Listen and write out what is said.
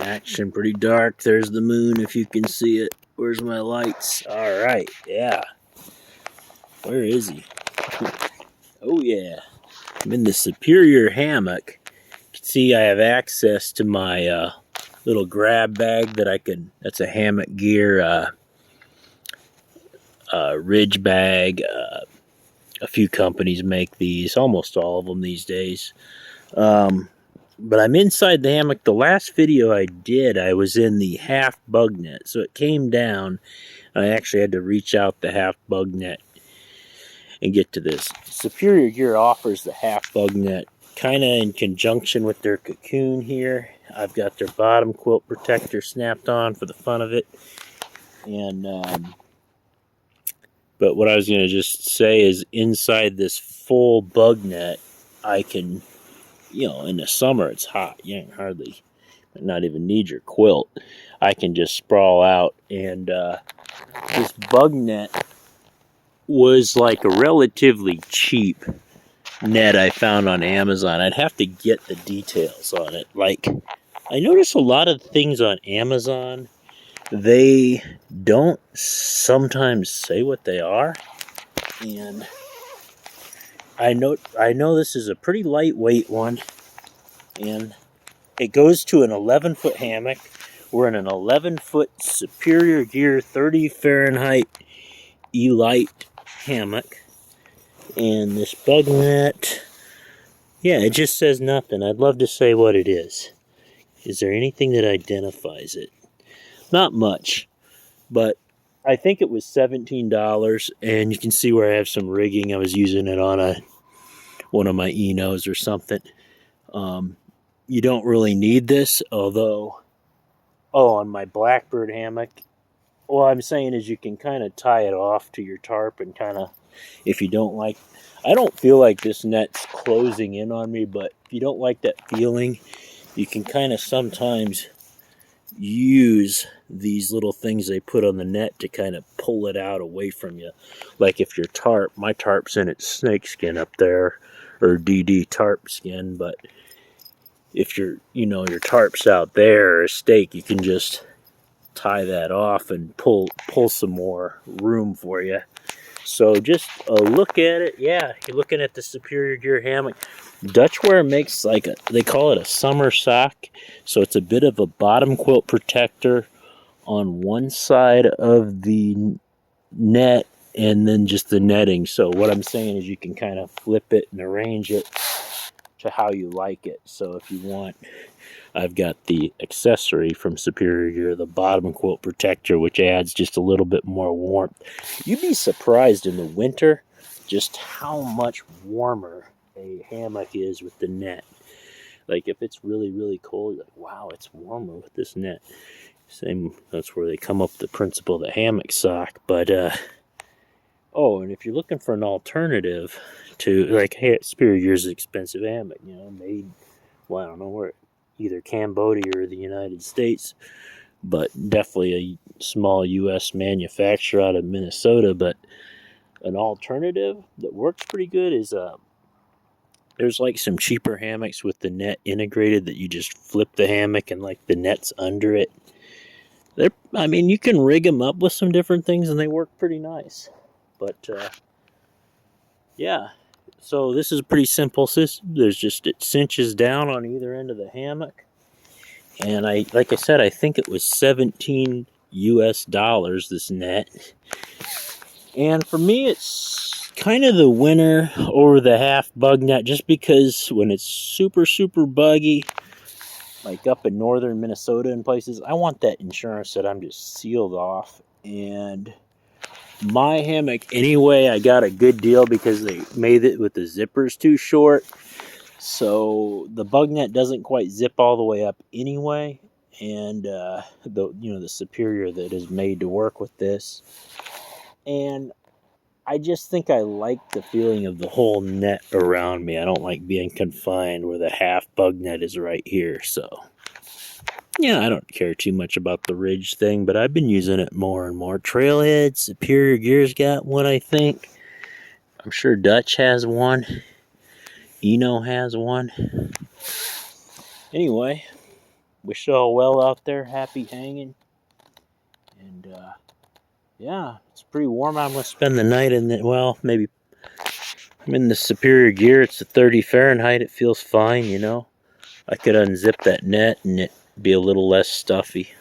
action. Pretty dark. There's the moon if you can see it. Where's my lights? Alright, yeah. Where is he? Oh yeah. I'm in the Superior Hammock. You can see I have access to my little grab bag that I could, that's a hammock gear ridge bag. A few companies make these, almost all of them these days. But I'm inside the hammock. The last video I did, I was in the half bug net. So it came down. I actually had to reach out the half bug net and get to this. Superior Gear offers the half bug net kind of in conjunction with their cocoon here. I've got their bottom quilt protector snapped on for the fun of it. And but what I was going to just say is inside this full bug net, I can, you know, in the summer it's hot. You ain't hardly, not even need your quilt. I can just sprawl out. And this bug net was like a relatively cheap net I found on Amazon. I'd have to get the details on it. Like, I notice a lot of things on Amazon, they don't sometimes say what they are. And I know this is a pretty lightweight one, and it goes to an 11-foot hammock. We're in an 11-foot Superior Gear 30 Fahrenheit Elite hammock. And this bug net, yeah, it just says nothing. I'd love to say what it is. Is there anything that identifies it? Not much, but I think it was $17, and you can see where I have some rigging. I was using it on one of my Enos or something. You don't really need this, although, on my Blackbird hammock, what I'm saying is you can kind of tie it off to your tarp and kind of, if you don't like, I don't feel like this net's closing in on me, but if you don't like that feeling, you can kind of sometimes use these little things they put on the net to kind of pull it out away from you. Like if your tarp, my tarp's in its snakeskin up there, or DD tarp skin, but if your tarp's out there, or a stake, you can just tie that off and pull some more room for you. So just a look at it. Yeah, you're looking at the Superior Gear hammock. Dutchware makes they call it a summer sock. So it's a bit of a bottom quilt protector on one side of the net and then just the netting. So what I'm saying is you can kind of flip it and arrange it to how you like it. So if you want, I've got the accessory from Superior Gear, the bottom quilt protector, which adds just a little bit more warmth. You'd be surprised in the winter just how much warmer a hammock is with the net. Like if it's really, really cold, you're like, wow, it's warmer with this net. Same, that's where they come up with the principle of the hammock sock. But, and if you're looking for an alternative to, like, hey, Superior Gear's an expensive hammock, made, well, I don't know where, either Cambodia or the United States, but definitely a small U.S. manufacturer out of Minnesota. But an alternative that works pretty good is there's like some cheaper hammocks with the net integrated that you just flip the hammock and like the net's under it. You can rig them up with some different things and they work pretty nice. But yeah, so this is a pretty simple system. There's just, it cinches down on either end of the hammock. And like I said, I think it was $17 US, this net. And for me, it's kind of the winner over the half bug net, just because when it's super, super buggy, like up in northern Minnesota and places, I want that insurance that I'm just sealed off. And my hammock, anyway, I got a good deal because they made it with the zippers too short. So the bug net doesn't quite zip all the way up anyway. And the Superior that is made to work with this. And I just think I like the feeling of the whole net around me. I don't like being confined where the half bug net is right here. So, yeah, I don't care too much about the ridge thing, but I've been using it more and more. Trailhead, Superior Gear's got one, I think. I'm sure Dutch has one. Eno has one. Anyway, wish all well out there. Happy hanging. And yeah, it's pretty warm. I'm gonna spend the night in the, well, maybe I'm in the Superior gear. It's a 30 Fahrenheit. It feels fine, you know. I could unzip that net and it'd be a little less stuffy.